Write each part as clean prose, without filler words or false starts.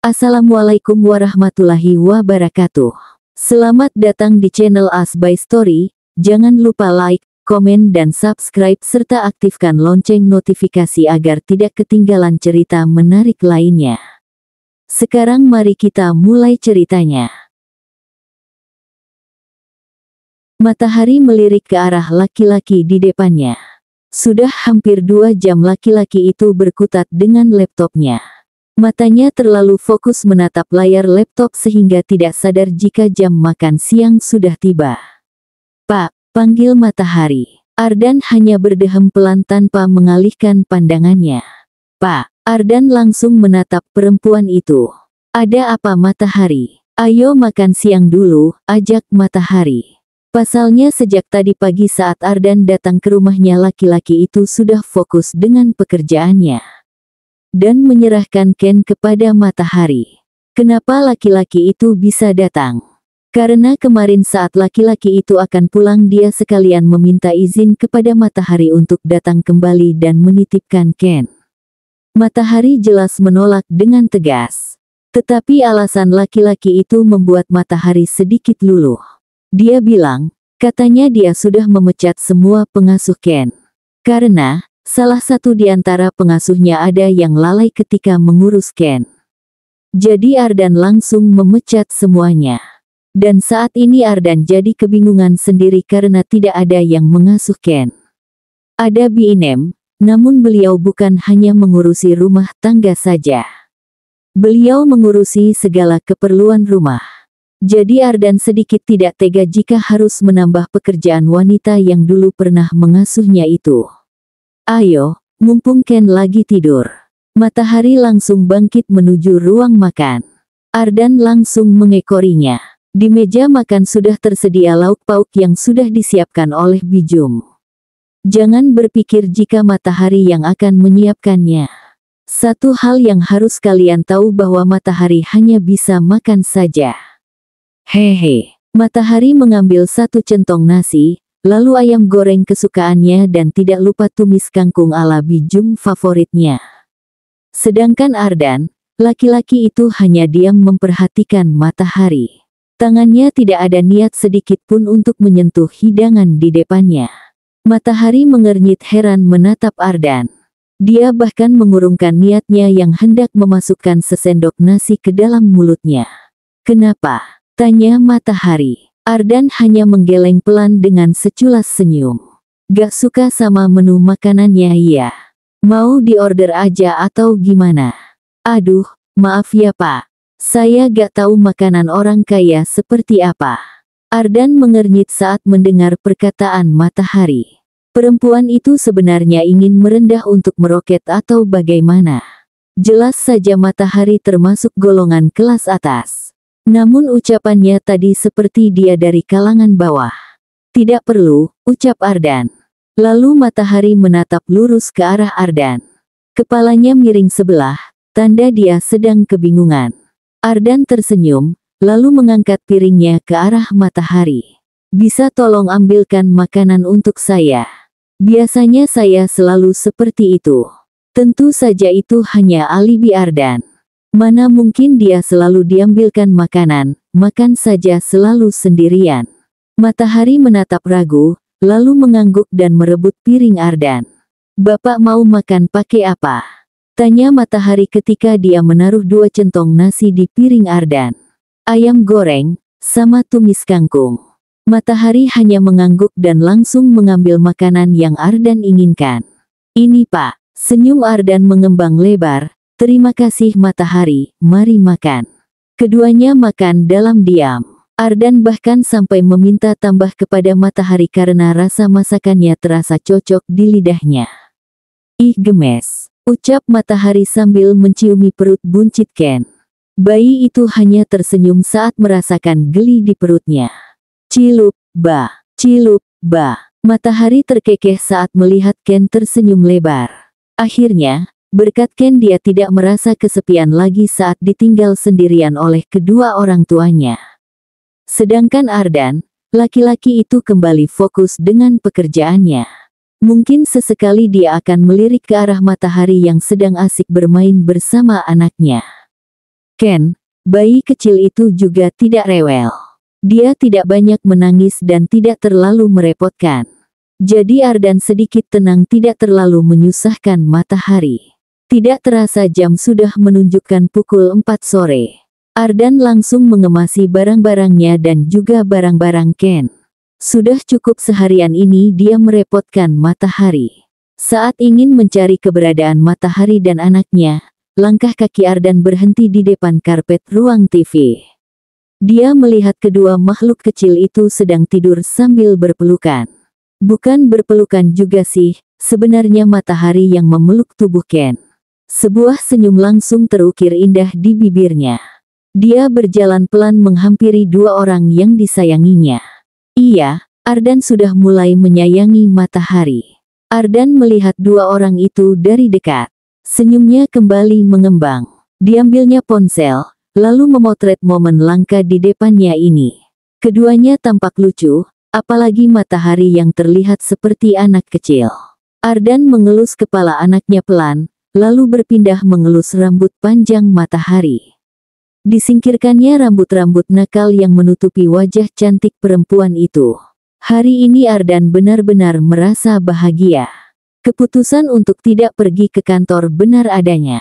Assalamualaikum warahmatullahi wabarakatuh. Selamat datang di channel As by Story. Jangan lupa like, komen dan subscribe serta aktifkan lonceng notifikasi agar tidak ketinggalan cerita menarik lainnya. Sekarang mari kita mulai ceritanya. Matahari melirik ke arah laki-laki di depannya. Sudah hampir 2 jam laki-laki itu berkutat dengan laptopnya. Matanya terlalu fokus menatap layar laptop sehingga tidak sadar jika jam makan siang sudah tiba. "Pak," panggil Matahari. Ardan hanya berdehem pelan tanpa mengalihkan pandangannya. "Pak." Ardan langsung menatap perempuan itu. "Ada apa Matahari?" "Ayo makan siang dulu," ajak Matahari. Pasalnya sejak tadi pagi saat Ardan datang ke rumahnya laki-laki itu sudah fokus dengan pekerjaannya dan menyerahkan Ken kepada Matahari. Kenapa laki-laki itu bisa datang? Karena kemarin saat laki-laki itu akan pulang dia sekalian meminta izin kepada Matahari untuk datang kembali dan menitipkan Ken. Matahari jelas menolak dengan tegas. Tetapi alasan laki-laki itu membuat Matahari sedikit luluh. Dia bilang, katanya dia sudah memecat semua pengasuh Ken. Karena salah satu di antara pengasuhnya ada yang lalai ketika mengurus Ken. Jadi Ardan langsung memecat semuanya. Dan saat ini Ardan jadi kebingungan sendiri karena tidak ada yang mengasuh Ken. Ada Binem, namun beliau bukan hanya mengurusi rumah tangga saja. Beliau mengurusi segala keperluan rumah. Jadi Ardan sedikit tidak tega jika harus menambah pekerjaan wanita yang dulu pernah mengasuhnya itu. "Ayo, mumpung Ken lagi tidur." Matahari langsung bangkit menuju ruang makan. Ardan langsung mengekorinya. Di meja makan sudah tersedia lauk pauk yang sudah disiapkan oleh Bijum. Jangan berpikir jika Matahari yang akan menyiapkannya. Satu hal yang harus kalian tahu bahwa Matahari hanya bisa makan saja. Hehe. Matahari mengambil satu centong nasi, lalu ayam goreng kesukaannya dan tidak lupa tumis kangkung ala Bijum favoritnya. Sedangkan Ardan, laki-laki itu hanya diam memperhatikan Matahari. Tangannya tidak ada niat sedikit pun untuk menyentuh hidangan di depannya. Matahari mengernyit heran menatap Ardan. Dia bahkan mengurungkan niatnya yang hendak memasukkan sesendok nasi ke dalam mulutnya. "Kenapa?" tanya Matahari. Ardan hanya menggeleng pelan dengan seculas senyum. "Gak suka sama menu makanannya ya? Mau diorder aja atau gimana?" "Aduh, maaf ya Pak. Saya gak tahu makanan orang kaya seperti apa." Ardan mengernyit saat mendengar perkataan Matahari. Perempuan itu sebenarnya ingin merendah untuk meroket atau bagaimana? Jelas saja Matahari termasuk golongan kelas atas. Namun ucapannya tadi seperti dia dari kalangan bawah. "Tidak perlu," ucap Ardan. Lalu Matahari menatap lurus ke arah Ardan. Kepalanya miring sebelah, tanda dia sedang kebingungan. Ardan tersenyum, lalu mengangkat piringnya ke arah Matahari. "Bisa tolong ambilkan makanan untuk saya? Biasanya saya selalu seperti itu." Tentu saja itu hanya alibi Ardan. Mana mungkin dia selalu diambilkan makanan, makan saja selalu sendirian. Matahari menatap ragu, lalu mengangguk dan merebut piring Ardan. "Bapak mau makan pakai apa?" tanya Matahari ketika dia menaruh 2 centong nasi di piring Ardan. "Ayam goreng, sama tumis kangkung." Matahari hanya mengangguk dan langsung mengambil makanan yang Ardan inginkan. "Ini Pak." Senyum Ardan mengembang lebar. "Terima kasih Matahari, mari makan." Keduanya makan dalam diam. Ardan bahkan sampai meminta tambah kepada Matahari karena rasa masakannya terasa cocok di lidahnya. "Ih gemes," ucap Matahari sambil menciumi perut buncit Ken. Bayi itu hanya tersenyum saat merasakan geli di perutnya. "Cilup, ba, cilup, ba." Matahari terkekeh saat melihat Ken tersenyum lebar. Akhirnya, berkat Ken dia tidak merasa kesepian lagi saat ditinggal sendirian oleh kedua orang tuanya. Sedangkan Ardan, laki-laki itu kembali fokus dengan pekerjaannya. Mungkin sesekali dia akan melirik ke arah Matahari yang sedang asik bermain bersama anaknya. Ken, bayi kecil itu juga tidak rewel. Dia tidak banyak menangis dan tidak terlalu merepotkan. Jadi Ardan sedikit tenang, tidak terlalu menyusahkan matahari. Tidak terasa jam sudah menunjukkan pukul 4 sore. Ardan langsung mengemasi barang-barangnya dan juga barang-barang Ken. Sudah cukup seharian ini dia merepotkan matahari. Saat ingin mencari keberadaan matahari dan anaknya, langkah kaki Ardan berhenti di depan karpet ruang TV. Dia melihat kedua makhluk kecil itu sedang tidur sambil berpelukan. Bukan berpelukan juga sih, sebenarnya matahari yang memeluk tubuh Ken. Sebuah senyum langsung terukir indah di bibirnya. Dia berjalan pelan menghampiri dua orang yang disayanginya. Iya, Ardan sudah mulai menyayangi matahari. Ardan melihat dua orang itu dari dekat. Senyumnya kembali mengembang. Diambilnya ponsel, lalu memotret momen langka di depannya ini. Keduanya tampak lucu, apalagi matahari yang terlihat seperti anak kecil. Ardan mengelus kepala anaknya pelan, lalu berpindah mengelus rambut panjang matahari. Disingkirkannya rambut-rambut nakal yang menutupi wajah cantik perempuan itu. Hari ini Ardan benar-benar merasa bahagia. Keputusan untuk tidak pergi ke kantor benar adanya.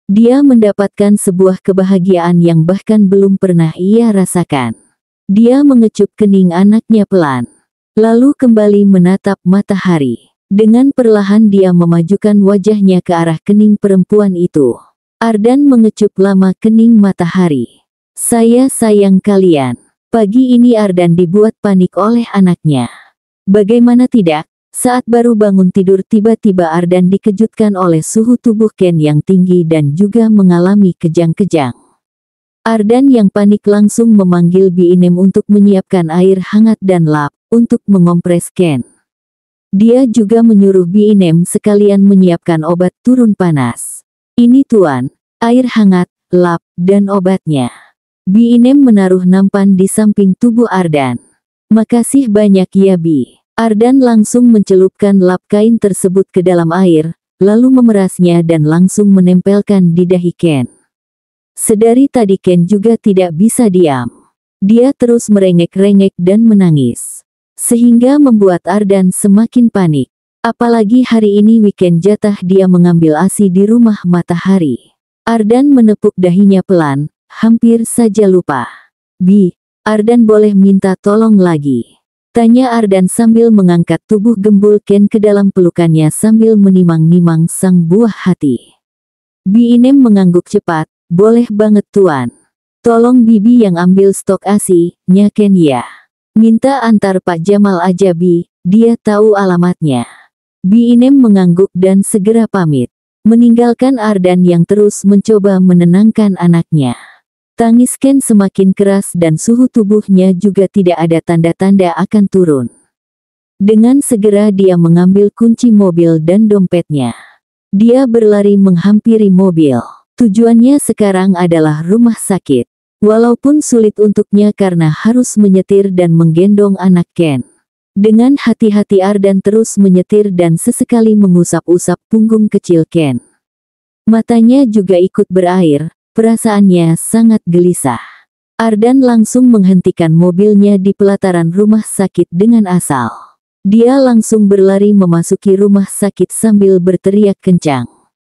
Dia mendapatkan sebuah kebahagiaan yang bahkan belum pernah ia rasakan. Dia mengecup kening anaknya pelan, lalu kembali menatap matahari. Dengan perlahan dia memajukan wajahnya ke arah kening perempuan itu. Ardan mengecup lama kening matahari. Saya sayang kalian. Pagi ini Ardan dibuat panik oleh anaknya. Bagaimana tidak, saat baru bangun tidur tiba-tiba Ardan dikejutkan oleh suhu tubuh Ken yang tinggi dan juga mengalami kejang-kejang. Ardan yang panik langsung memanggil Biinem untuk menyiapkan air hangat dan lap, untuk mengompres Ken. Dia juga menyuruh Biinem sekalian menyiapkan obat turun panas. Ini tuan, air hangat, lap, dan obatnya. Biinem menaruh nampan di samping tubuh Ardan. Makasih banyak ya Bi. Ardan langsung mencelupkan lap kain tersebut ke dalam air, lalu memerasnya dan langsung menempelkan di dahi Ken. Sedari tadi Ken juga tidak bisa diam. Dia terus merengek-rengek dan menangis. Sehingga membuat Ardan semakin panik. Apalagi hari ini weekend jatah dia mengambil ASI di rumah matahari. Ardan menepuk dahinya pelan, hampir saja lupa. Bi, Ardan boleh minta tolong lagi? Tanya Ardan sambil mengangkat tubuh gembul Ken ke dalam pelukannya sambil menimang-nimang sang buah hati. Biinem mengangguk cepat, boleh banget tuan. Tolong Bibi yang ambil stok ASI, nya Ken ya. Minta antar Pak Jamal aja Bi, dia tahu alamatnya. Biinem mengangguk dan segera pamit. Meninggalkan Ardan yang terus mencoba menenangkan anaknya. Tangis Ken semakin keras dan suhu tubuhnya juga tidak ada tanda-tanda akan turun. Dengan segera dia mengambil kunci mobil dan dompetnya. Dia berlari menghampiri mobil. Tujuannya sekarang adalah rumah sakit. Walaupun sulit untuknya karena harus menyetir dan menggendong anak Ken. Dengan hati-hati Ardan terus menyetir dan sesekali mengusap-usap punggung kecil Ken. Matanya juga ikut berair, perasaannya sangat gelisah. Ardan langsung menghentikan mobilnya di pelataran rumah sakit dengan asal. Dia langsung berlari memasuki rumah sakit sambil berteriak kencang.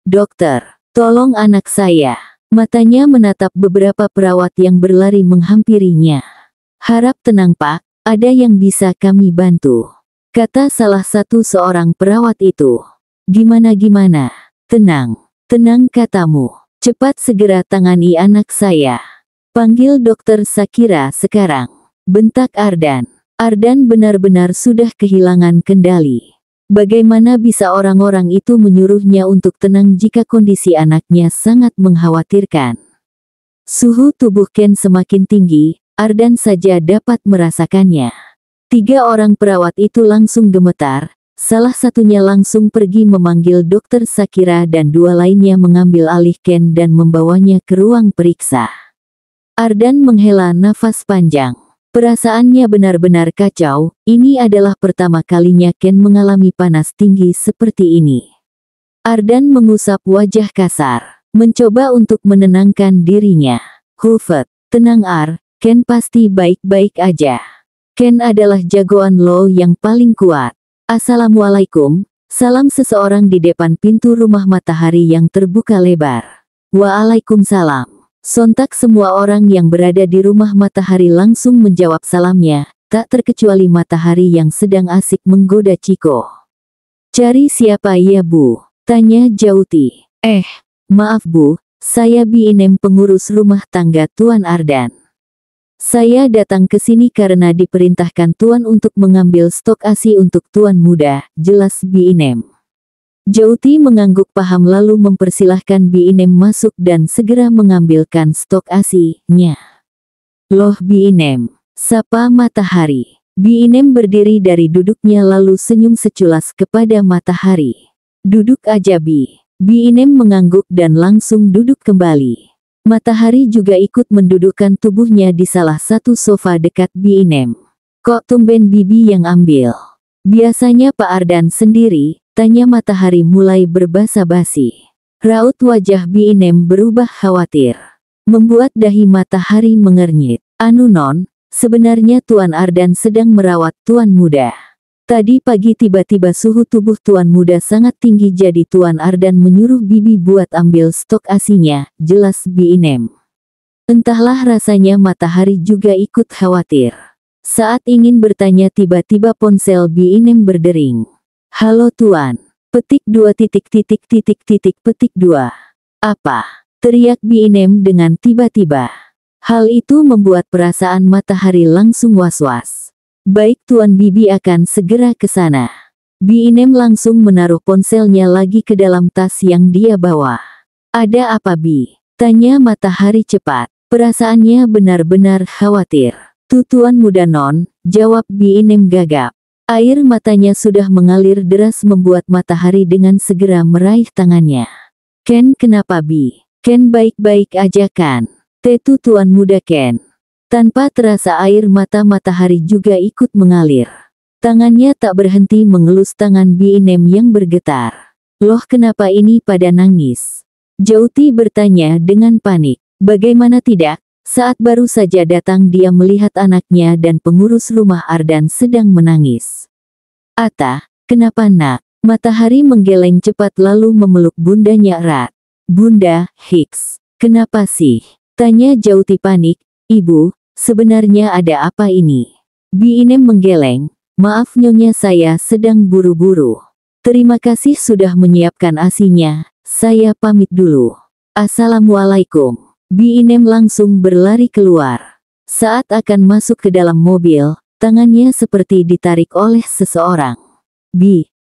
Dokter, tolong anak saya. Matanya menatap beberapa perawat yang berlari menghampirinya. Harap tenang Pak. Ada yang bisa kami bantu, kata salah satu seorang perawat itu. Gimana? Tenang katamu. Cepat segera tangani anak saya. Panggil dokter Sakira sekarang, bentak Ardan. Ardan benar-benar sudah kehilangan kendali. Bagaimana bisa orang-orang itu menyuruhnya untuk tenang jika kondisi anaknya sangat mengkhawatirkan. Suhu tubuh Ken semakin tinggi. Ardan saja dapat merasakannya. 3 orang perawat itu langsung gemetar, salah satunya langsung pergi memanggil dokter Sakira dan 2 lainnya mengambil alih Ken dan membawanya ke ruang periksa. Ardan menghela nafas panjang. Perasaannya benar-benar kacau, ini adalah pertama kalinya Ken mengalami panas tinggi seperti ini. Ardan mengusap wajah kasar, mencoba untuk menenangkan dirinya. Hulfet, tenang Ken pasti baik-baik aja. Ken adalah jagoan lo yang paling kuat. Assalamualaikum, salam seseorang di depan pintu rumah Matahari yang terbuka lebar. Waalaikumsalam. Sontak semua orang yang berada di rumah Matahari langsung menjawab salamnya, tak terkecuali Matahari yang sedang asik menggoda Ciko. Cari siapa ya Bu? Tanya Jauti. Maaf Bu, saya Inem pengurus rumah tangga Tuan Ardan. Saya datang ke sini karena diperintahkan Tuan untuk mengambil stok ASI untuk Tuan muda, jelas Inem. Jauti mengangguk paham lalu mempersilahkan Inem masuk dan segera mengambilkan stok ASI-nya. Loh Inem, sapa Matahari. Inem berdiri dari duduknya lalu senyum seculas kepada Matahari. Duduk aja Inem mengangguk dan langsung duduk kembali. Matahari juga ikut mendudukkan tubuhnya di salah satu sofa dekat Inem. Kok tumben Bibi yang ambil? Biasanya Pak Ardan sendiri, tanya Matahari mulai berbasa-basi. Raut wajah Inem berubah khawatir. Membuat dahi Matahari mengernyit. Anu non, sebenarnya Tuan Ardan sedang merawat Tuan muda. Tadi pagi tiba-tiba suhu tubuh Tuan muda sangat tinggi jadi Tuan Ardan menyuruh Bibi buat ambil stok ASINya, jelas Inem. Entahlah rasanya Matahari juga ikut khawatir. Saat ingin bertanya tiba-tiba ponsel Inem berdering. Halo Tuan. Petik 2 petik 2. Apa? Teriak Inem dengan tiba-tiba. Hal itu membuat perasaan Matahari langsung was-was. Baik Tuan Bibi akan segera ke sana. Inem langsung menaruh ponselnya lagi ke dalam tas yang dia bawa. Ada apa Tanya Matahari cepat. Perasaannya benar-benar khawatir. Tuan muda non, jawab Inem gagap. Air matanya sudah mengalir deras membuat Matahari dengan segera meraih tangannya. Ken kenapa Ken baik-baik aja kan? Tuan muda Ken. Tanpa terasa air mata Matahari juga ikut mengalir. Tangannya tak berhenti mengelus tangan Inem yang bergetar. Loh kenapa ini pada nangis? Jauti bertanya dengan panik. Bagaimana tidak, saat baru saja datang dia melihat anaknya dan pengurus rumah Ardan sedang menangis. Ata, kenapa nak? Matahari menggeleng cepat lalu memeluk bundanya erat. Bunda, Hicks, kenapa sih? Tanya Jauti panik. Ibu, sebenarnya ada apa ini? Inem menggeleng. Maaf nyonya saya sedang buru-buru. Terima kasih sudah menyiapkan ASINya, saya pamit dulu. Assalamualaikum. Inem langsung berlari keluar. Saat akan masuk ke dalam mobil, tangannya seperti ditarik oleh seseorang.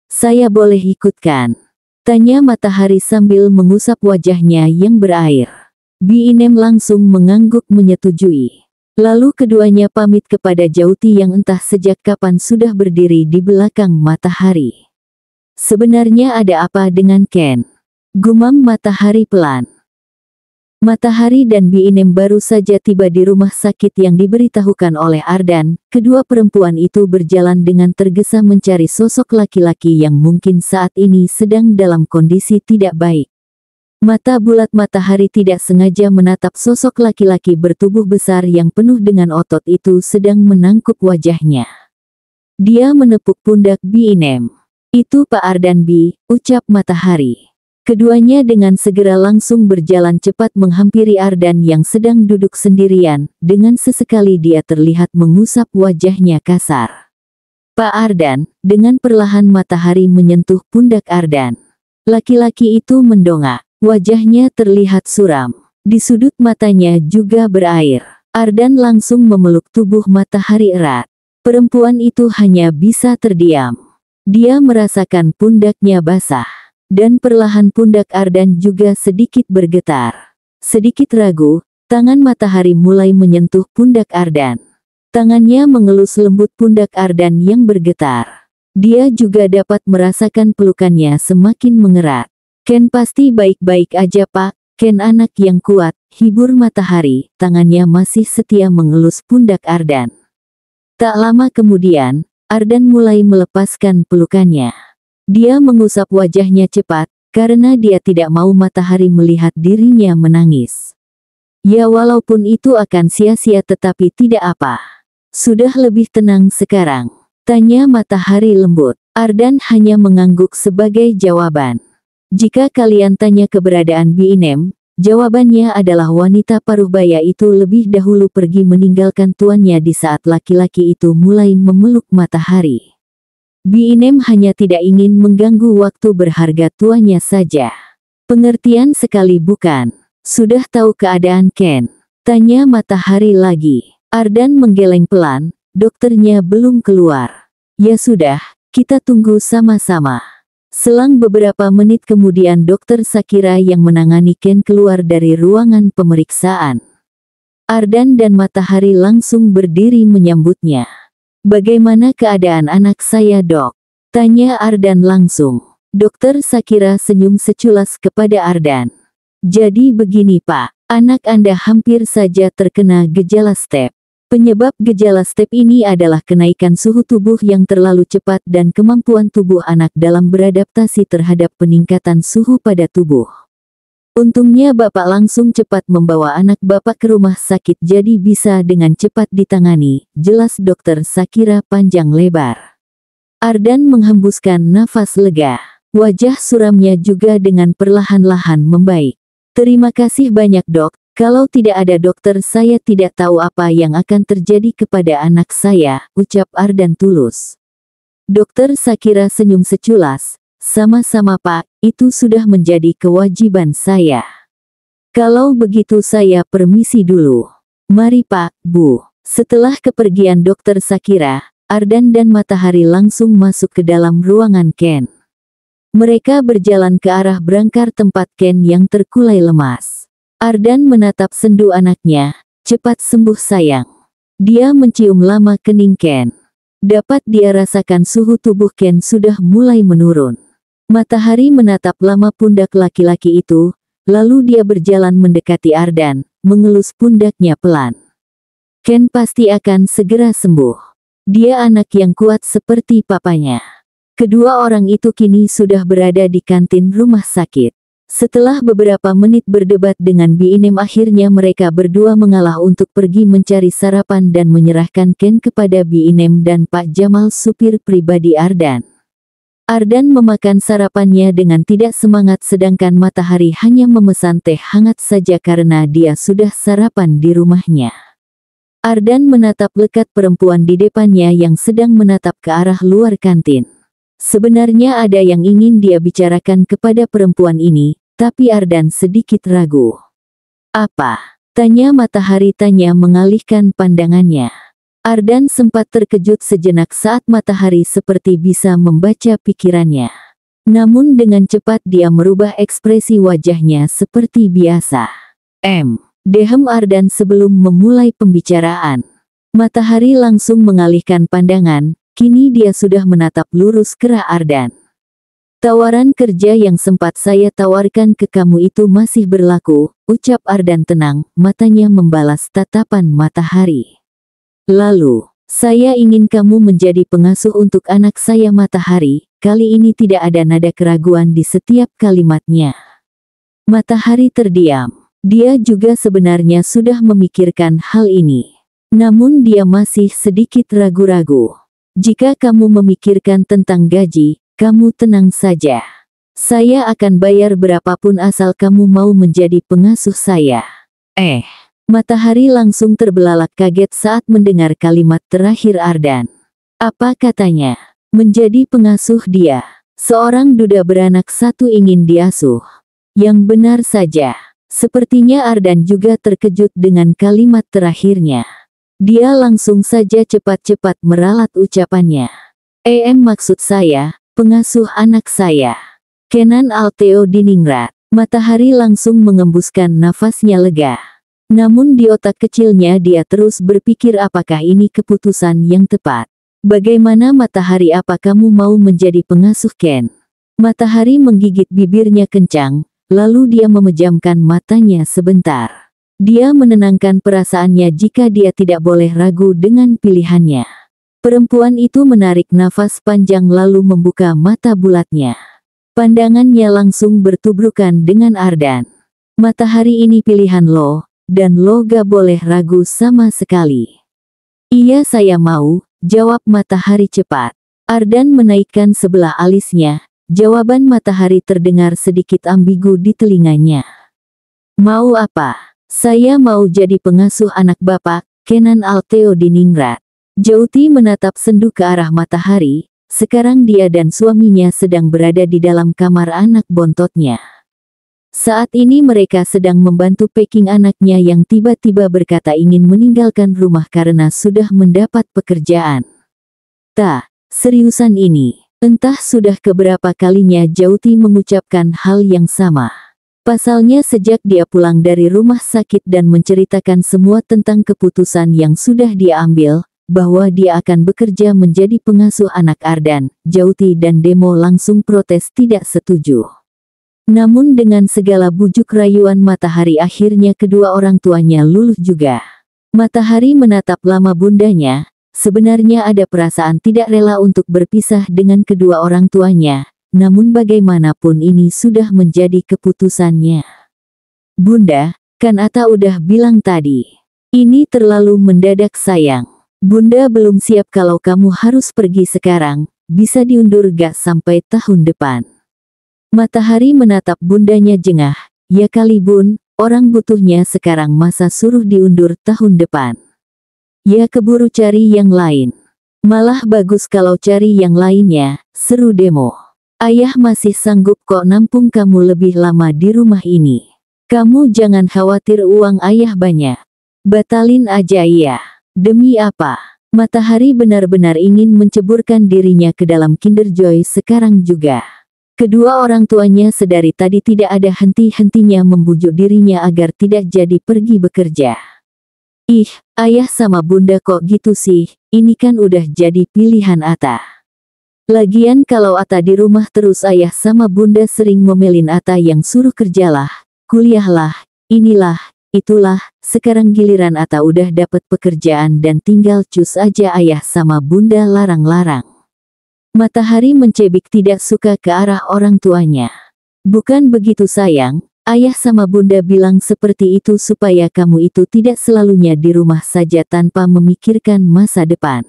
Saya boleh ikutkan? Tanya Matahari sambil mengusap wajahnya yang berair. Inem langsung mengangguk menyetujui. Lalu keduanya pamit kepada Jauti yang entah sejak kapan sudah berdiri di belakang Matahari. Sebenarnya ada apa dengan Ken? Gumam Matahari pelan. Matahari dan Inem baru saja tiba di rumah sakit yang diberitahukan oleh Ardan. Kedua perempuan itu berjalan dengan tergesa mencari sosok laki-laki yang mungkin saat ini sedang dalam kondisi tidak baik. Mata bulat Matahari tidak sengaja menatap sosok laki-laki bertubuh besar yang penuh dengan otot itu sedang menangkup wajahnya. Dia menepuk pundak Inem. Itu Pak Ardan ucap Matahari. Keduanya dengan segera langsung berjalan cepat menghampiri Ardan yang sedang duduk sendirian, dengan sesekali dia terlihat mengusap wajahnya kasar. Pak Ardan, dengan perlahan Matahari menyentuh pundak Ardan. Laki-laki itu mendongak. Wajahnya terlihat suram. Di sudut matanya juga berair. Ardan langsung memeluk tubuh Matahari erat. Perempuan itu hanya bisa terdiam. Dia merasakan pundaknya basah. Dan perlahan pundak Ardan juga sedikit bergetar. Sedikit ragu, tangan Matahari mulai menyentuh pundak Ardan. Tangannya mengelus lembut pundak Ardan yang bergetar. Dia juga dapat merasakan pelukannya semakin mengerat. Ken pasti baik-baik aja Pak, Ken anak yang kuat, hibur Matahari, tangannya masih setia mengelus pundak Ardan. Tak lama kemudian, Ardan mulai melepaskan pelukannya. Dia mengusap wajahnya cepat, karena dia tidak mau Matahari melihat dirinya menangis. Ya walaupun itu akan sia-sia tetapi tidak apa. Sudah lebih tenang sekarang. Tanya matahari lembut. Ardan hanya mengangguk sebagai jawaban. Jika kalian tanya keberadaan Biinem, jawabannya adalah wanita paruh baya itu lebih dahulu pergi meninggalkan tuannya di saat laki-laki itu mulai memeluk matahari. Biinem hanya tidak ingin mengganggu waktu berharga tuannya saja. Pengertian sekali bukan? Sudah tahu keadaan Ken? Tanya matahari lagi. Ardan menggeleng pelan, dokternya belum keluar. Ya sudah, kita tunggu sama-sama. Selang beberapa menit kemudian dokter Sakira yang menangani Ken keluar dari ruangan pemeriksaan. Ardan dan matahari langsung berdiri menyambutnya. Bagaimana keadaan anak saya, dok? Tanya Ardan langsung. Dokter Sakira senyum seculas kepada Ardan. Jadi begini Pak, anak Anda hampir saja terkena gejala step. Penyebab gejala step ini adalah kenaikan suhu tubuh yang terlalu cepat dan kemampuan tubuh anak dalam beradaptasi terhadap peningkatan suhu pada tubuh. Untungnya Bapak langsung cepat membawa anak Bapak ke rumah sakit jadi bisa dengan cepat ditangani, jelas dokter Sakira panjang lebar. Ardan menghembuskan nafas lega. Wajah suramnya juga dengan perlahan-lahan membaik. Terima kasih banyak dok, kalau tidak ada dokter saya tidak tahu apa yang akan terjadi kepada anak saya, ucap Ardan tulus. Dokter Sakira senyum seculas, sama-sama Pak, itu sudah menjadi kewajiban saya. Kalau begitu saya permisi dulu. Mari Pak, Bu. Setelah kepergian dokter Sakira, Ardan dan matahari langsung masuk ke dalam ruangan Ken. Mereka berjalan ke arah berangkar tempat Ken yang terkulai lemas. Ardan menatap sendu anaknya, cepat sembuh sayang. Dia mencium lama kening Ken. Dapat dia rasakan suhu tubuh Ken sudah mulai menurun. Matahari menatap lama pundak laki-laki itu, lalu dia berjalan mendekati Ardan, mengelus pundaknya pelan. Ken pasti akan segera sembuh. Dia anak yang kuat seperti papanya. Kedua orang itu kini sudah berada di kantin rumah sakit. Setelah beberapa menit berdebat dengan Biinem akhirnya mereka berdua mengalah untuk pergi mencari sarapan dan menyerahkan Ken kepada Biinem dan Pak Jamal supir pribadi Ardan. Ardan memakan sarapannya dengan tidak semangat sedangkan matahari hanya memesan teh hangat saja karena dia sudah sarapan di rumahnya. Ardan menatap lekat perempuan di depannya yang sedang menatap ke arah luar kantin. Sebenarnya ada yang ingin dia bicarakan kepada perempuan ini, tapi Ardan sedikit ragu. Apa? Tanya matahari mengalihkan pandangannya. Ardan sempat terkejut sejenak saat matahari seperti bisa membaca pikirannya. Namun dengan cepat dia merubah ekspresi wajahnya seperti biasa. Dehem Ardan sebelum memulai pembicaraan. Matahari langsung mengalihkan pandangan. Kini dia sudah menatap lurus ke Ardan. Tawaran kerja yang sempat saya tawarkan ke kamu itu masih berlaku, ucap Ardan tenang, matanya membalas tatapan matahari. Lalu, saya ingin kamu menjadi pengasuh untuk anak saya matahari, kali ini tidak ada nada keraguan di setiap kalimatnya. Matahari terdiam. Dia juga sebenarnya sudah memikirkan hal ini. Namun dia masih sedikit ragu-ragu. Jika kamu memikirkan tentang gaji, kamu tenang saja. Saya akan bayar berapapun asal kamu mau menjadi pengasuh saya. Matahari langsung terbelalak kaget saat mendengar kalimat terakhir Ardan. Apa katanya? Menjadi pengasuh dia. Seorang duda beranak satu ingin diasuh. Yang benar saja. Sepertinya Ardan juga terkejut dengan kalimat terakhirnya. Dia langsung saja cepat-cepat meralat ucapannya. Maksud saya, pengasuh anak saya. Kenan Alteo Diningrat. Matahari langsung mengembuskan nafasnya lega. Namun di otak kecilnya dia terus berpikir apakah ini keputusan yang tepat. Bagaimana matahari apa kamu mau menjadi pengasuh Ken? Matahari menggigit bibirnya kencang, lalu dia memejamkan matanya sebentar. Dia menenangkan perasaannya jika dia tidak boleh ragu dengan pilihannya. Perempuan itu menarik nafas panjang lalu membuka mata bulatnya. Pandangannya langsung bertubrukan dengan Ardan. Matahari ini pilihan lo, dan lo gak boleh ragu sama sekali. Iya saya mau, jawab Matahari cepat. Ardan menaikkan sebelah alisnya, jawaban Matahari terdengar sedikit ambigu di telinganya. Mau apa? Saya mau jadi pengasuh anak Bapak, Kenan Alteo Diningrat. Jauti menatap sendu ke arah Matahari, sekarang dia dan suaminya sedang berada di dalam kamar anak bontotnya. Saat ini mereka sedang membantu packing anaknya yang tiba-tiba berkata ingin meninggalkan rumah karena sudah mendapat pekerjaan. Seriusan ini, entah sudah keberapa kalinya Jauti mengucapkan hal yang sama. Pasalnya sejak dia pulang dari rumah sakit dan menceritakan semua tentang keputusan yang sudah dia ambil, bahwa dia akan bekerja menjadi pengasuh anak Ardan, Jauti dan Demo langsung protes tidak setuju. Namun dengan segala bujuk rayuan Matahari akhirnya kedua orang tuanya luluh juga. Matahari menatap lama bundanya, sebenarnya ada perasaan tidak rela untuk berpisah dengan kedua orang tuanya, namun bagaimanapun ini sudah menjadi keputusannya. Bunda, kan Ata udah bilang tadi. Ini terlalu mendadak sayang. Bunda belum siap kalau kamu harus pergi sekarang, bisa diundur gak sampai tahun depan. Matahari menatap bundanya jengah, ya kali bun, orang butuhnya sekarang masa suruh diundur tahun depan. Ya keburu cari yang lain. Malah bagus kalau cari yang lainnya, seru Demo. Ayah masih sanggup kok nampung kamu lebih lama di rumah ini. Kamu jangan khawatir uang ayah banyak. Batalin aja ya. Demi apa? Matahari benar-benar ingin menceburkan dirinya ke dalam Kinder Joy sekarang juga. Kedua orang tuanya sedari tadi tidak ada henti-hentinya membujuk dirinya agar tidak jadi pergi bekerja. Ih, ayah sama bunda kok gitu sih, ini kan udah jadi pilihan Ata. Lagian kalau Ata di rumah terus ayah sama bunda sering ngomelin Ata yang suruh kerjalah, kuliahlah, inilah, itulah, sekarang giliran Ata udah dapat pekerjaan dan tinggal cus aja ayah sama bunda larang-larang. Matahari mencebik tidak suka ke arah orang tuanya. Bukan begitu sayang, ayah sama bunda bilang seperti itu supaya kamu itu tidak selalunya di rumah saja tanpa memikirkan masa depan.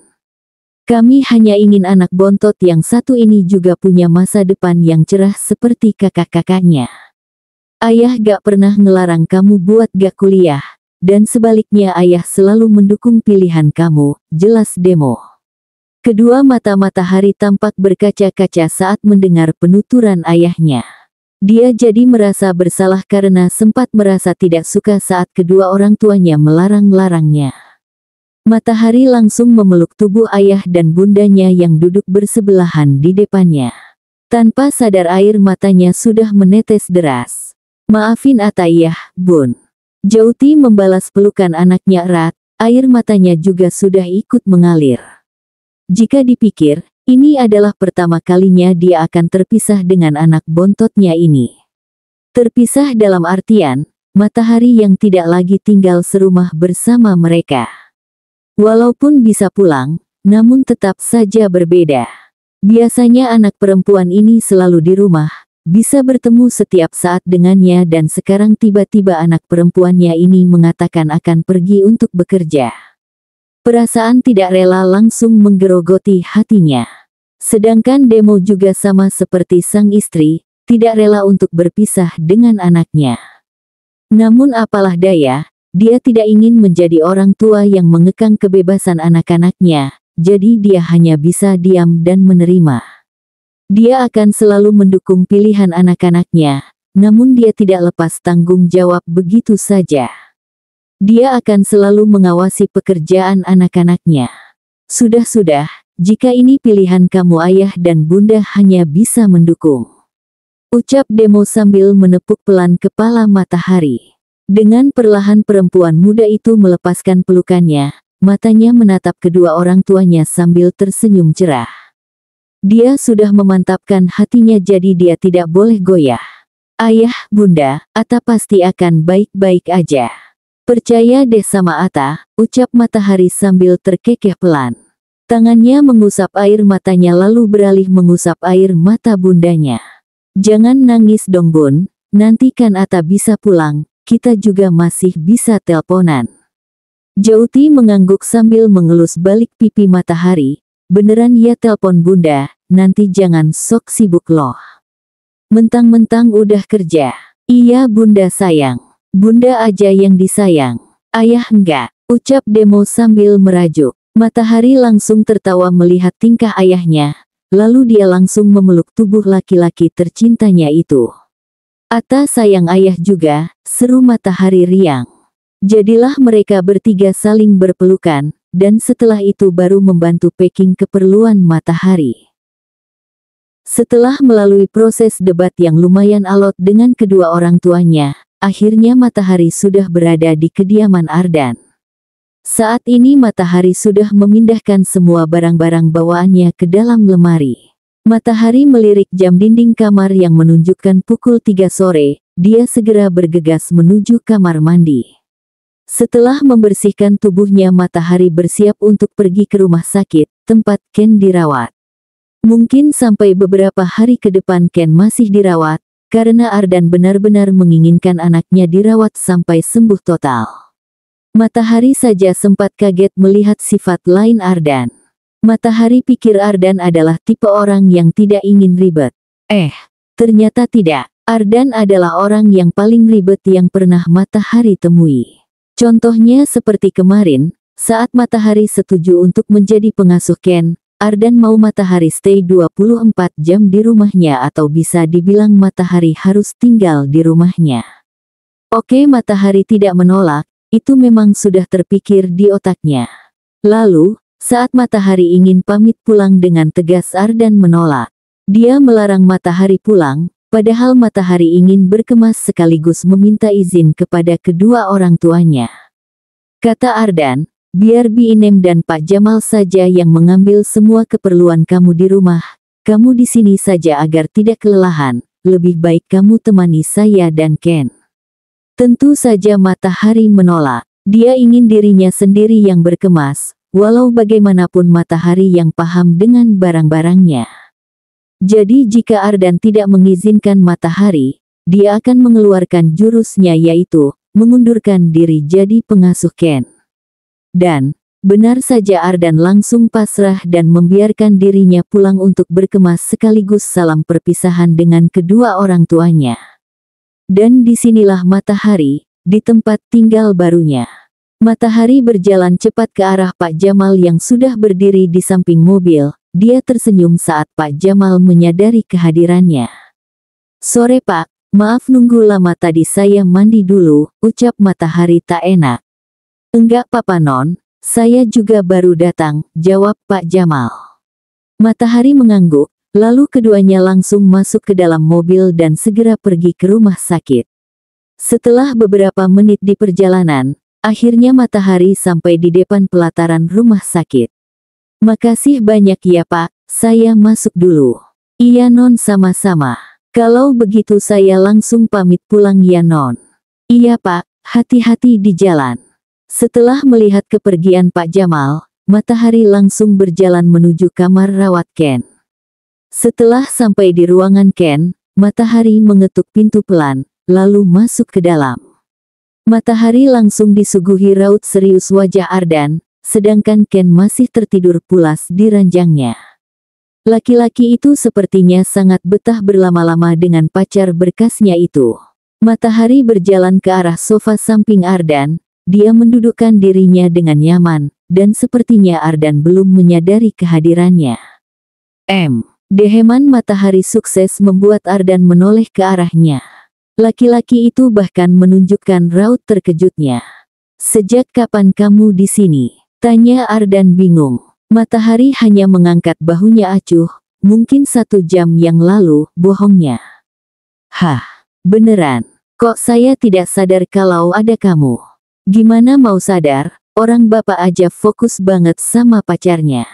Kami hanya ingin anak bontot yang satu ini juga punya masa depan yang cerah seperti kakak-kakaknya. Ayah gak pernah ngelarang kamu buat gak kuliah, dan sebaliknya ayah selalu mendukung pilihan kamu, jelas Demo. Kedua mata Matahari tampak berkaca-kaca saat mendengar penuturan ayahnya. Dia jadi merasa bersalah karena sempat merasa tidak suka saat kedua orang tuanya melarang-larangnya. Matahari langsung memeluk tubuh ayah dan bundanya yang duduk bersebelahan di depannya. Tanpa sadar air matanya sudah menetes deras. Maafin Atayah, bun. Jauti membalas pelukan anaknya erat, air matanya juga sudah ikut mengalir. Jika dipikir, ini adalah pertama kalinya dia akan terpisah dengan anak bontotnya ini. Terpisah dalam artian, Matahari yang tidak lagi tinggal serumah bersama mereka. Walaupun bisa pulang, namun tetap saja berbeda. Biasanya anak perempuan ini selalu di rumah, bisa bertemu setiap saat dengannya dan sekarang tiba-tiba anak perempuannya ini mengatakan akan pergi untuk bekerja. Perasaan tidak rela langsung menggerogoti hatinya. Sedangkan Demo juga sama seperti sang istri, tidak rela untuk berpisah dengan anaknya. Namun apalah daya, dia tidak ingin menjadi orang tua yang mengekang kebebasan anak-anaknya, jadi dia hanya bisa diam dan menerima. Dia akan selalu mendukung pilihan anak-anaknya, namun dia tidak lepas tanggung jawab begitu saja. Dia akan selalu mengawasi pekerjaan anak-anaknya. Sudah-sudah, jika ini pilihan kamu ayah dan bunda hanya bisa mendukung. Ucap Demo sambil menepuk pelan kepala Matahari. Dengan perlahan perempuan muda itu melepaskan pelukannya, matanya menatap kedua orang tuanya sambil tersenyum cerah. Dia sudah memantapkan hatinya jadi dia tidak boleh goyah. Ayah, bunda, Ata pasti akan baik-baik aja. Percaya deh sama Ata, ucap Matahari sambil terkekeh pelan. Tangannya mengusap air matanya lalu beralih mengusap air mata bundanya. Jangan nangis dong bun, nanti kan Ata bisa pulang, kita juga masih bisa teleponan. Jauti mengangguk sambil mengelus balik pipi Matahari. Beneran ya telepon bunda, nanti jangan sok sibuk loh. Mentang-mentang udah kerja. Iya bunda sayang. Bunda aja yang disayang. Ayah enggak, ucap Demo sambil merajuk. Matahari langsung tertawa melihat tingkah ayahnya. Lalu dia langsung memeluk tubuh laki-laki tercintanya itu. Ata sayang ayah juga, seru Matahari riang. Jadilah mereka bertiga saling berpelukan, dan setelah itu baru membantu packing keperluan Matahari. Setelah melalui proses debat yang lumayan alot dengan kedua orang tuanya, akhirnya Matahari sudah berada di kediaman Ardan. Saat ini Matahari sudah memindahkan semua barang-barang bawaannya ke dalam lemari. Matahari melirik jam dinding kamar yang menunjukkan pukul 3 sore, dia segera bergegas menuju kamar mandi. Setelah membersihkan tubuhnya Matahari bersiap untuk pergi ke rumah sakit, tempat Ken dirawat. Mungkin sampai beberapa hari ke depan Ken masih dirawat, karena Ardan benar-benar menginginkan anaknya dirawat sampai sembuh total. Matahari saja sempat kaget melihat sifat lain Ardan. Matahari pikir Ardan adalah tipe orang yang tidak ingin ribet. Ternyata tidak. Ardan adalah orang yang paling ribet yang pernah Matahari temui. Contohnya seperti kemarin, saat Matahari setuju untuk menjadi pengasuh Ken, Ardan mau Matahari stay 24 jam di rumahnya atau bisa dibilang Matahari harus tinggal di rumahnya. Oke, Matahari tidak menolak, itu memang sudah terpikir di otaknya. Lalu, saat Matahari ingin pamit pulang dengan tegas Ardan menolak. Dia melarang Matahari pulang, padahal Matahari ingin berkemas sekaligus meminta izin kepada kedua orang tuanya. Kata Ardan, biar Bi Inem dan Pak Jamal saja yang mengambil semua keperluan kamu di rumah. Kamu di sini saja agar tidak kelelahan, lebih baik kamu temani saya dan Ken. Tentu saja Matahari menolak. Dia ingin dirinya sendiri yang berkemas, walau bagaimanapun Matahari yang paham dengan barang-barangnya. Jadi jika Ardan tidak mengizinkan Matahari, dia akan mengeluarkan jurusnya yaitu, mengundurkan diri jadi pengasuh Ken. Dan, benar saja Ardan langsung pasrah dan membiarkan dirinya pulang untuk berkemas sekaligus salam perpisahan dengan kedua orang tuanya. Dan disinilah Matahari, di tempat tinggal barunya. Matahari berjalan cepat ke arah Pak Jamal yang sudah berdiri di samping mobil. Dia tersenyum saat Pak Jamal menyadari kehadirannya. Sore Pak, maaf nunggu lama tadi saya mandi dulu, ucap Matahari tak enak. Enggak Papa Non, saya juga baru datang, jawab Pak Jamal. Matahari mengangguk, lalu keduanya langsung masuk ke dalam mobil dan segera pergi ke rumah sakit. Setelah beberapa menit di perjalanan, akhirnya Matahari sampai di depan pelataran rumah sakit. Makasih banyak ya Pak, saya masuk dulu. Iya Non sama-sama. Kalau begitu saya langsung pamit pulang ya Non. Iya Pak, hati-hati di jalan. Setelah melihat kepergian Pak Jamal, Matahari langsung berjalan menuju kamar rawat Ken. Setelah sampai di ruangan Ken, Matahari mengetuk pintu pelan, lalu masuk ke dalam. Matahari langsung disuguhi raut serius wajah Ardan, sedangkan Ken masih tertidur pulas di ranjangnya. Laki-laki itu sepertinya sangat betah berlama-lama dengan pacar berkasnya itu. Matahari berjalan ke arah sofa samping Ardan, dia mendudukkan dirinya dengan nyaman, dan sepertinya Ardan belum menyadari kehadirannya. Deheman Matahari sukses membuat Ardan menoleh ke arahnya. Laki-laki itu bahkan menunjukkan raut terkejutnya. Sejak kapan kamu di sini? Tanya Ardan bingung. Matahari hanya mengangkat bahunya acuh, mungkin 1 jam yang lalu, bohongnya. Hah, beneran, kok saya tidak sadar kalau ada kamu? Gimana mau sadar, orang bapak aja fokus banget sama pacarnya.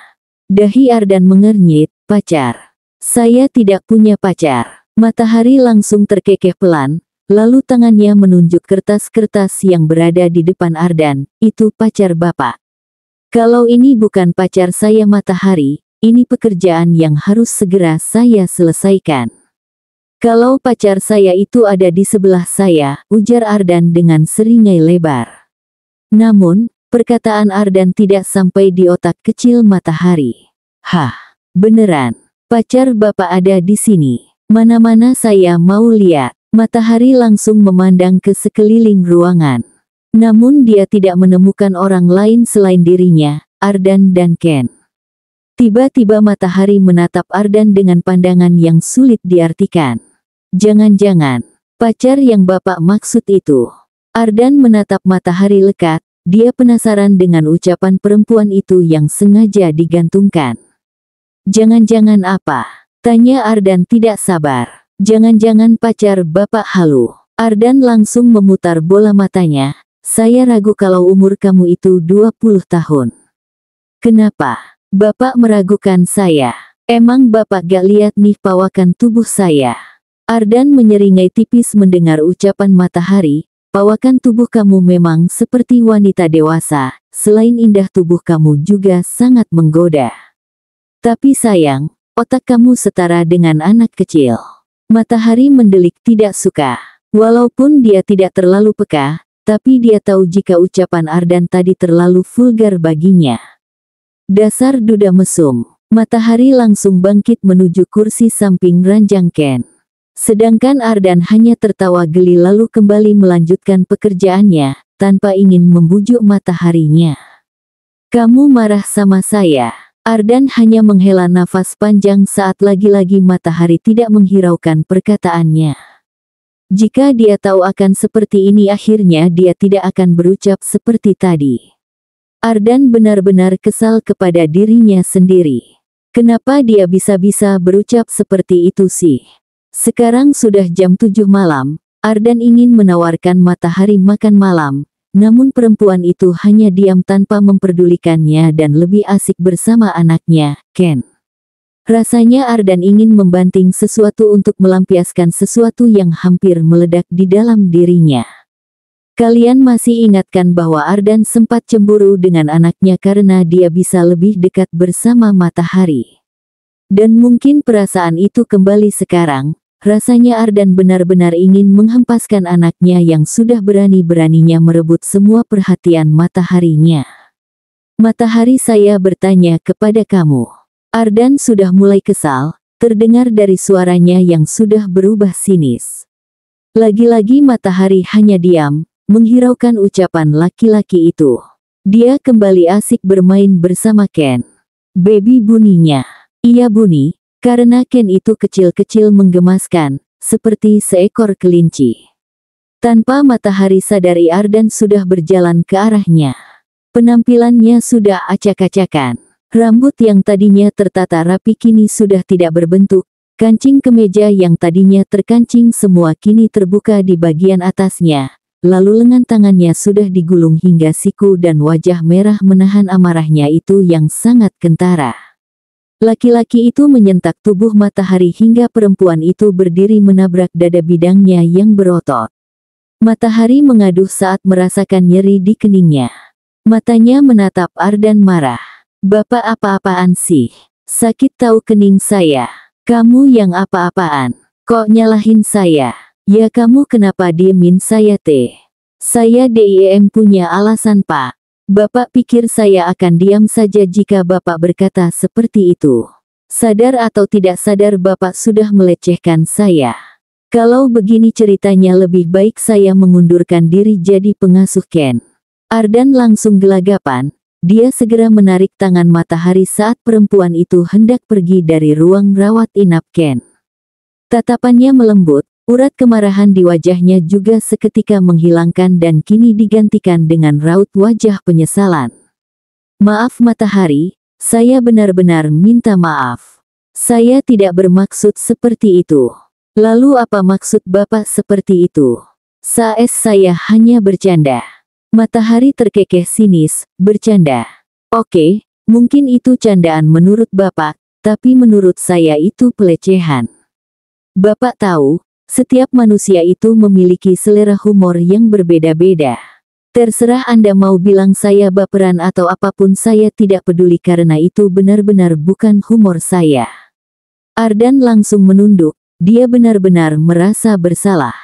Dahi Ardan mengernyit, pacar. Saya tidak punya pacar. Matahari langsung terkekeh pelan, lalu tangannya menunjuk kertas-kertas yang berada di depan Ardan, itu pacar bapak. Kalau ini bukan pacar saya Matahari, ini pekerjaan yang harus segera saya selesaikan. Kalau pacar saya itu ada di sebelah saya, ujar Ardan dengan seringai lebar. Namun, perkataan Ardan tidak sampai di otak kecil Matahari. Hah, beneran? Pacar Bapak ada di sini. Mana-mana saya mau lihat. Matahari langsung memandang ke sekeliling ruangan. Namun dia tidak menemukan orang lain selain dirinya, Ardan dan Ken. Tiba-tiba Matahari menatap Ardan dengan pandangan yang sulit diartikan. Jangan-jangan, pacar yang Bapak maksud itu. Ardan menatap Matahari lekat, dia penasaran dengan ucapan perempuan itu yang sengaja digantungkan. Jangan-jangan apa? Tanya Ardan tidak sabar. Jangan-jangan pacar Bapak halu. Ardan langsung memutar bola matanya. Saya ragu kalau umur kamu itu 20 tahun. Kenapa? Bapak meragukan saya. Emang Bapak gak lihat nih pawakan tubuh saya? Ardan menyeringai tipis mendengar ucapan Matahari. Pawakan tubuh kamu memang seperti wanita dewasa. Selain indah tubuh kamu juga sangat menggoda. Tapi sayang, otak kamu setara dengan anak kecil. Matahari mendelik tidak suka. Walaupun dia tidak terlalu peka, tapi dia tahu jika ucapan Ardan tadi terlalu vulgar baginya. Dasar duda mesum. Matahari langsung bangkit menuju kursi samping ranjang Ken. Sedangkan Ardan hanya tertawa geli lalu kembali melanjutkan pekerjaannya, tanpa ingin membujuk Mataharinya. Kamu marah sama saya? Ardan hanya menghela nafas panjang saat lagi-lagi Matahari tidak menghiraukan perkataannya. Jika dia tahu akan seperti ini akhirnya dia tidak akan berucap seperti tadi. Ardan benar-benar kesal kepada dirinya sendiri. Kenapa dia bisa-bisa berucap seperti itu sih? Sekarang sudah jam 7 malam, Ardan ingin menawarkan Matahari makan malam, namun perempuan itu hanya diam tanpa memperdulikannya dan lebih asik bersama anaknya, Ken. Rasanya Ardan ingin membanting sesuatu untuk melampiaskan sesuatu yang hampir meledak di dalam dirinya. Kalian masih ingatkan bahwa Ardan sempat cemburu dengan anaknya karena dia bisa lebih dekat bersama Matahari. Dan mungkin perasaan itu kembali sekarang, rasanya Ardan benar-benar ingin menghempaskan anaknya yang sudah berani-beraninya merebut semua perhatian Mataharinya. Matahari, saya bertanya kepada kamu. Ardan sudah mulai kesal, terdengar dari suaranya yang sudah berubah sinis. Lagi-lagi Matahari hanya diam, menghiraukan ucapan laki-laki itu. Dia kembali asik bermain bersama Ken. Baby, bunyinya. Iya bunyi, karena Ken itu kecil-kecil menggemaskan, seperti seekor kelinci. Tanpa Matahari sadari Ardan sudah berjalan ke arahnya. Penampilannya sudah acak-acakan. Rambut yang tadinya tertata rapi kini sudah tidak berbentuk. Kancing kemeja yang tadinya terkancing semua kini terbuka di bagian atasnya. Lalu lengan tangannya sudah digulung hingga siku dan wajah merah menahan amarahnya itu yang sangat kentara. Laki-laki itu menyentak tubuh Matahari hingga perempuan itu berdiri menabrak dada bidangnya yang berotot. Matahari mengaduh saat merasakan nyeri di keningnya. Matanya menatap Ardan marah. Bapak apa-apaan sih? Sakit tahu kening saya. Kamu yang apa-apaan? Kok nyalahin saya? Ya kamu kenapa diemin saya teh? Saya DIM punya alasan pak. Bapak pikir saya akan diam saja jika Bapak berkata seperti itu. Sadar atau tidak sadar Bapak sudah melecehkan saya. Kalau begini ceritanya lebih baik saya mengundurkan diri jadi pengasuh Ken. Ardan langsung gelagapan, dia segera menarik tangan Matahari saat perempuan itu hendak pergi dari ruang rawat inap Ken. Tatapannya melembut. Urat kemarahan di wajahnya juga seketika menghilangkan dan kini digantikan dengan raut wajah penyesalan. Maaf Matahari, saya benar-benar minta maaf. Saya tidak bermaksud seperti itu. Lalu apa maksud Bapak seperti itu? Saya hanya bercanda. Matahari terkekeh sinis, bercanda. Oke, mungkin itu candaan menurut Bapak, tapi menurut saya itu pelecehan. Bapak tahu, setiap manusia itu memiliki selera humor yang berbeda-beda. Terserah Anda mau bilang saya baperan atau apapun saya tidak peduli karena itu benar-benar bukan humor saya. Ardan langsung menunduk, dia benar-benar merasa bersalah.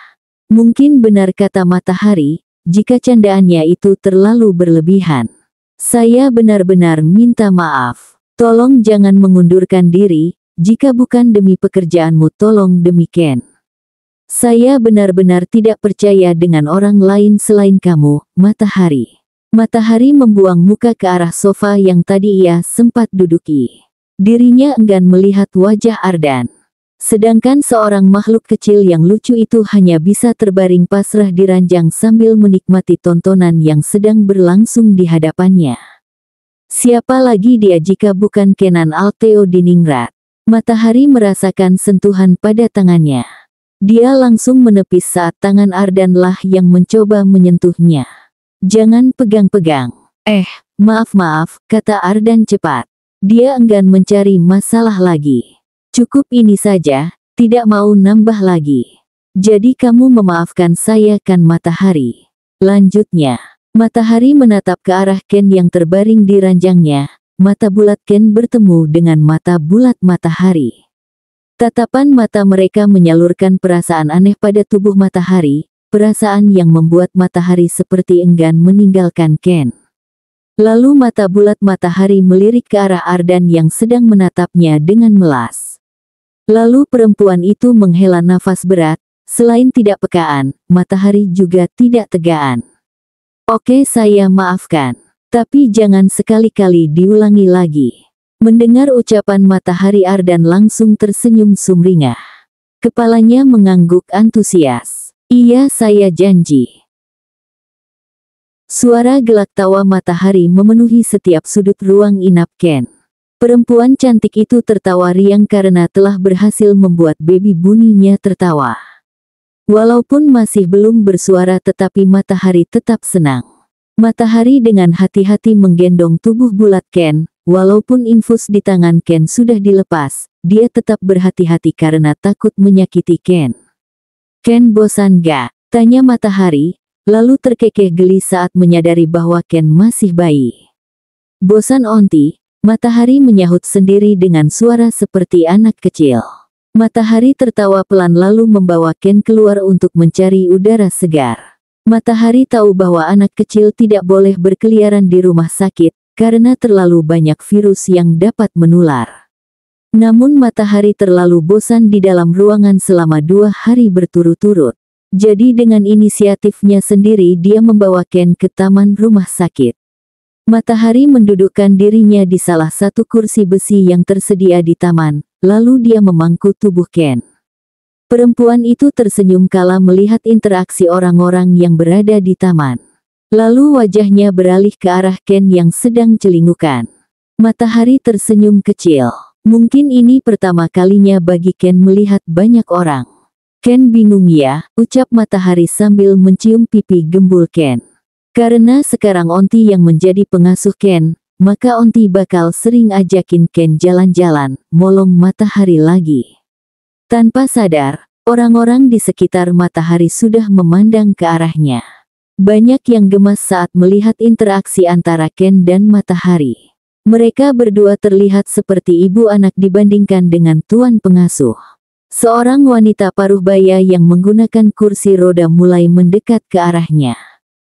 Mungkin benar kata Matahari, jika candaannya itu terlalu berlebihan. Saya benar-benar minta maaf. Tolong jangan mengundurkan diri, jika bukan demi pekerjaanmu tolong demi Ken. Saya benar-benar tidak percaya dengan orang lain selain kamu, Matahari. Matahari membuang muka ke arah sofa yang tadi ia sempat duduki. Dirinya enggan melihat wajah Ardan. Sedangkan seorang makhluk kecil yang lucu itu hanya bisa terbaring pasrah di ranjang sambil menikmati tontonan yang sedang berlangsung di hadapannya. Siapa lagi dia jika bukan Kenan Alteo Diningrat? Matahari merasakan sentuhan pada tangannya. Dia langsung menepis saat tangan Ardanlah yang mencoba menyentuhnya. Jangan pegang-pegang. Maaf, kata Ardan cepat. Dia enggan mencari masalah lagi. Cukup ini saja, tidak mau nambah lagi. Jadi kamu memaafkan saya kan Matahari? Lanjutnya, Matahari menatap ke arah Ken yang terbaring di ranjangnya. Mata bulat Ken bertemu dengan mata bulat Matahari. Tatapan mata mereka menyalurkan perasaan aneh pada tubuh Matahari. Perasaan yang membuat Matahari seperti enggan meninggalkan Ken. Lalu mata bulat Matahari melirik ke arah Ardan yang sedang menatapnya dengan melas. Lalu perempuan itu menghela nafas berat, selain tidak pekaan, Matahari juga tidak tegaan. Oke saya maafkan, tapi jangan sekali-kali diulangi lagi. Mendengar ucapan Matahari Ardan langsung tersenyum sumringah. Kepalanya mengangguk antusias. Iya saya janji. Suara gelak tawa Matahari memenuhi setiap sudut ruang inap Ken. Perempuan cantik itu tertawa riang karena telah berhasil membuat baby bunyinya tertawa. Walaupun masih belum bersuara tetapi Matahari tetap senang. Matahari dengan hati-hati menggendong tubuh bulat Ken. Walaupun infus di tangan Ken sudah dilepas, dia tetap berhati-hati karena takut menyakiti Ken. Ken bosan gak? Tanya Matahari, lalu terkekeh geli saat menyadari bahwa Ken masih bayi. Bosan onti, Matahari menyahut sendiri dengan suara seperti anak kecil. Matahari tertawa pelan lalu membawa Ken keluar untuk mencari udara segar. Matahari tahu bahwa anak kecil tidak boleh berkeliaran di rumah sakit, karena terlalu banyak virus yang dapat menular. Namun Matahari terlalu bosan di dalam ruangan selama 2 hari berturut-turut. Jadi dengan inisiatifnya sendiri dia membawa Ken ke taman rumah sakit. Matahari mendudukkan dirinya di salah satu kursi besi yang tersedia di taman, lalu dia memangku tubuh Ken. Perempuan itu tersenyum kala melihat interaksi orang-orang yang berada di taman. Lalu wajahnya beralih ke arah Ken yang sedang celingukan. Matahari tersenyum kecil. Mungkin ini pertama kalinya bagi Ken melihat banyak orang. Ken bingung ya, ucap Matahari sambil mencium pipi gembul Ken. Karena sekarang Onti yang menjadi pengasuh Ken, maka Onti bakal sering ajakin Ken jalan-jalan, molong Matahari lagi. Tanpa sadar, orang-orang di sekitar Matahari sudah memandang ke arahnya. Banyak yang gemas saat melihat interaksi antara Ken dan Matahari. Mereka berdua terlihat seperti ibu anak dibandingkan dengan tuan pengasuh. Seorang wanita paruh baya yang menggunakan kursi roda mulai mendekat ke arahnya.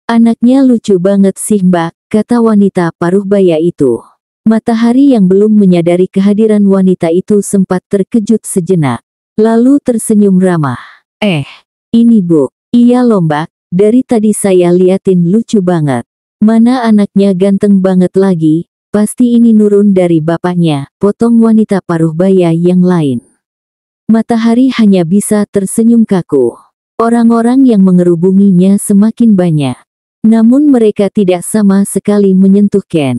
Anaknya lucu banget sih mbak, kata wanita paruh baya itu. Matahari yang belum menyadari kehadiran wanita itu sempat terkejut sejenak. Lalu tersenyum ramah. Ini bu, iya loh mbak, dari tadi saya liatin lucu banget. Mana anaknya ganteng banget lagi. Pasti ini nurun dari bapaknya, potong wanita paruh baya yang lain. Matahari hanya bisa tersenyum kaku. Orang-orang yang mengerubunginya semakin banyak. Namun mereka tidak sama sekali menyentuh Ken.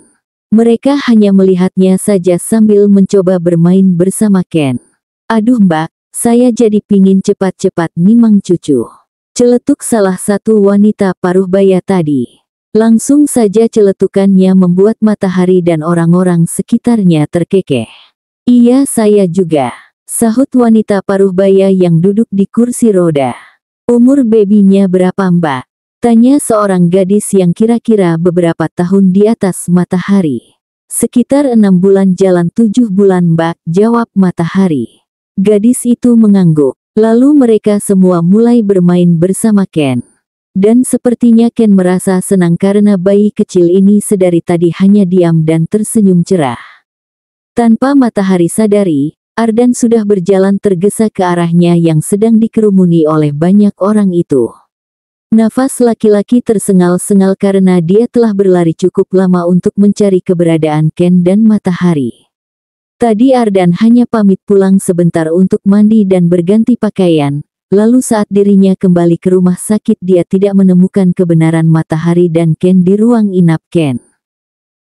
Mereka hanya melihatnya saja sambil mencoba bermain bersama Ken. Aduh mbak, saya jadi pingin cepat-cepat nimang cucu. Celetuk salah satu wanita paruh baya tadi. Langsung saja celetukannya membuat Matahari dan orang-orang sekitarnya terkekeh. Iya saya juga, sahut wanita paruh baya yang duduk di kursi roda. Umur babynya berapa mbak? Tanya seorang gadis yang kira-kira beberapa tahun di atas Matahari. Sekitar 6 bulan jalan 7 bulan mbak, jawab Matahari. Gadis itu mengangguk. Lalu mereka semua mulai bermain bersama Ken. Dan sepertinya Ken merasa senang karena bayi kecil ini sedari tadi hanya diam dan tersenyum cerah. Tanpa Matahari sadari, Ardan sudah berjalan tergesa ke arahnya yang sedang dikerumuni oleh banyak orang itu. Nafas laki-laki tersengal-sengal karena dia telah berlari cukup lama untuk mencari keberadaan Ken dan Matahari. Tadi Ardan hanya pamit pulang sebentar untuk mandi dan berganti pakaian, lalu saat dirinya kembali ke rumah sakit dia tidak menemukan kebenaran Matahari dan Ken di ruang inap Ken.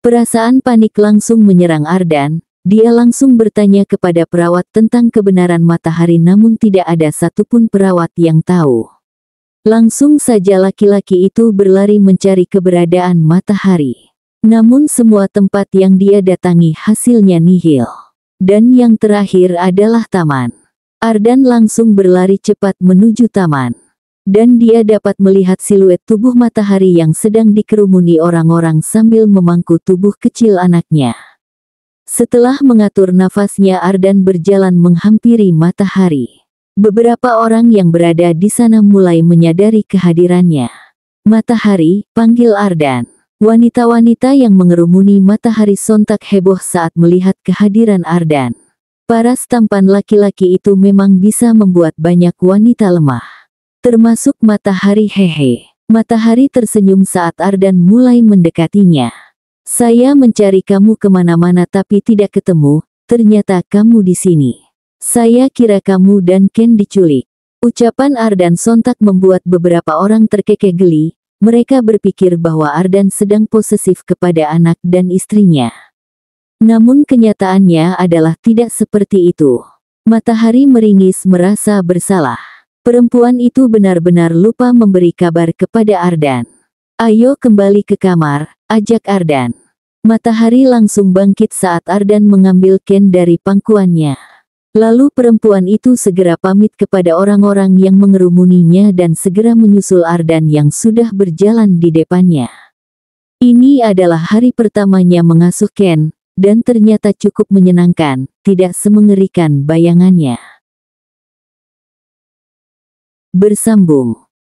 Perasaan panik langsung menyerang Ardan, dia langsung bertanya kepada perawat tentang kebenaran Matahari namun tidak ada satupun perawat yang tahu. Langsung saja laki-laki itu berlari mencari keberadaan Matahari. Namun semua tempat yang dia datangi hasilnya nihil. Dan yang terakhir adalah taman. Ardan langsung berlari cepat menuju taman. Dan dia dapat melihat siluet tubuh Matahari yang sedang dikerumuni orang-orang sambil memangku tubuh kecil anaknya. Setelah mengatur nafasnya Ardan berjalan menghampiri Matahari. Beberapa orang yang berada di sana mulai menyadari kehadirannya. Matahari, panggil Ardan. Wanita-wanita yang mengerumuni Matahari sontak heboh saat melihat kehadiran Ardan. Paras tampan laki-laki itu memang bisa membuat banyak wanita lemah. Termasuk Matahari. Hehe. Matahari tersenyum saat Ardan mulai mendekatinya. Saya mencari kamu kemana-mana tapi tidak ketemu, ternyata kamu di sini. Saya kira kamu dan Ken diculik. Ucapan Ardan sontak membuat beberapa orang terkekeh geli. Mereka berpikir bahwa Ardan sedang posesif kepada anak dan istrinya. Namun kenyataannya adalah tidak seperti itu. Matahari meringis merasa bersalah. Perempuan itu benar-benar lupa memberi kabar kepada Ardan. Ayo kembali ke kamar, ajak Ardan. Matahari langsung bangkit saat Ardan mengambil Ken dari pangkuannya. Lalu perempuan itu segera pamit kepada orang-orang yang mengerumuninya dan segera menyusul Ardan yang sudah berjalan di depannya. Ini adalah hari pertamanya mengasuh Ken, dan ternyata cukup menyenangkan, tidak semengerikan bayangannya. Bersambung.